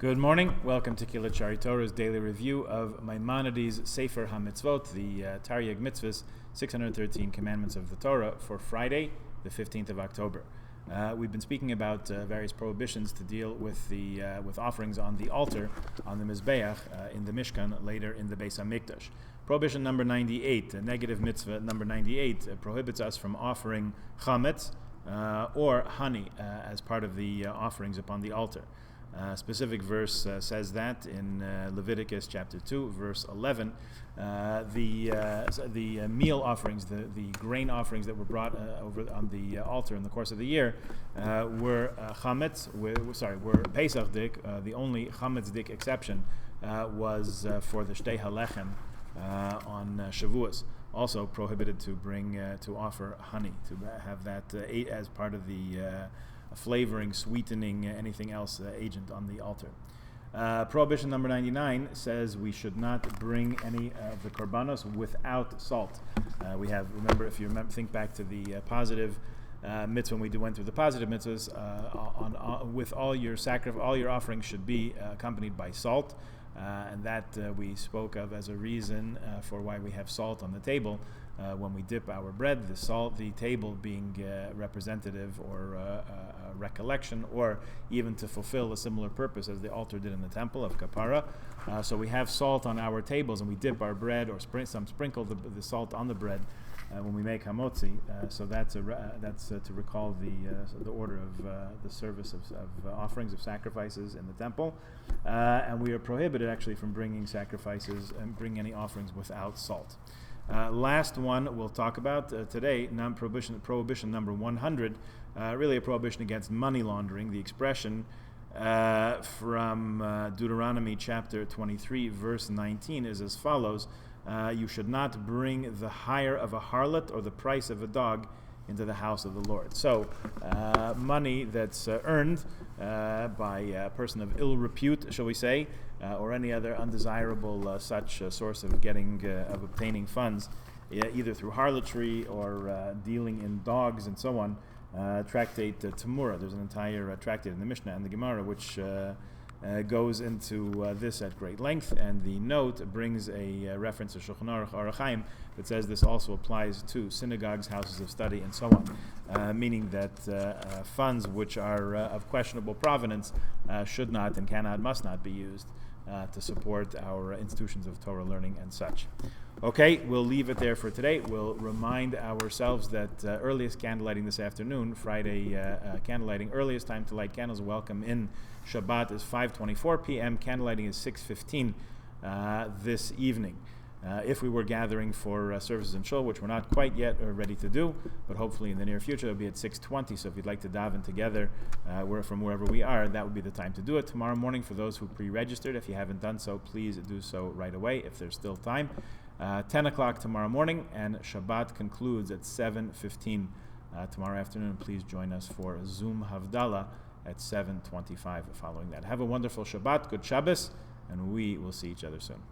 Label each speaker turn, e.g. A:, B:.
A: Good morning. Welcome to Kilat Shari Torah's daily review of Maimonides' Sefer HaMitzvot, the Taryag Mitzvahs, 613 Commandments of the Torah for Friday, the 15th of October. We've been speaking about various prohibitions to deal with with offerings on the altar, on the Mizbeach, in the Mishkan, later in the Beis HaMikdash. Prohibition number 98, negative mitzvah number 98, prohibits us from offering chametz or honey as part of the offerings upon the altar. Specific verse says that in Leviticus chapter 2, verse 11. The meal offerings, the grain offerings that were brought over on the altar in the course of the year were chametz. Were Pesach dik. The only chametz dik exception was for the shtei halechem on Shavuos. Also prohibited to bring to offer honey, to have that as part of the flavoring, sweetening, anything else agent on the altar. Prohibition number 99 says we should not bring any of the korbanos without salt. Remember, if you think back to the positive mitzvah, when we went through the positive mitzvahs, with all your offerings should be accompanied by salt, and that we spoke of as a reason for why we have salt on the table. When we dip our bread, the table being representative or recollection, or even to fulfill a similar purpose as the altar did in the temple of Kapara. So we have salt on our tables, and we dip our bread or sprinkle the salt on the bread when we make hamotzi. So that's to recall the order of the service of offerings of sacrifices in the temple, and we are prohibited actually from bringing sacrifices and bring any offerings without salt. Last one we'll talk about today, prohibition number 100, really a prohibition against money laundering. The expression from Deuteronomy chapter 23, verse 19 is as follows: you should not bring the hire of a harlot or the price of a dog into the house of the Lord. So, money that's earned by a person of ill repute, shall we say, or any other undesirable such source of obtaining funds, either through harlotry or dealing in dogs and so on. Tractate Tamura. There's an entire tractate in the Mishnah and the Gemara which goes into this at great length, and the note brings a reference to Shulchan Aruch Orach Chaim that says this also applies to synagogues, houses of study, and so on, meaning that funds which are of questionable provenance should not and must not be used to support our institutions of Torah learning and such. Okay, we'll leave it there for today. We'll remind ourselves that earliest candlelighting this afternoon, Friday candlelighting, earliest time to light candles, welcome in Shabbat is 5:24 p.m. Candlelighting is 6:15 this evening. If we were gathering for services in Shul, which we're not quite yet ready to do, but hopefully in the near future, it'll be at 6:20. So if you'd like to daven together from wherever we are, that would be the time to do it. Tomorrow morning, for those who pre-registered, if you haven't done so, please do so right away if there's still time. 10 o'clock tomorrow morning, and Shabbat concludes at 7:15 tomorrow afternoon. Please join us for Zoom Havdalah at 7:25 following that. Have a wonderful Shabbat, good Shabbos, and we will see each other soon.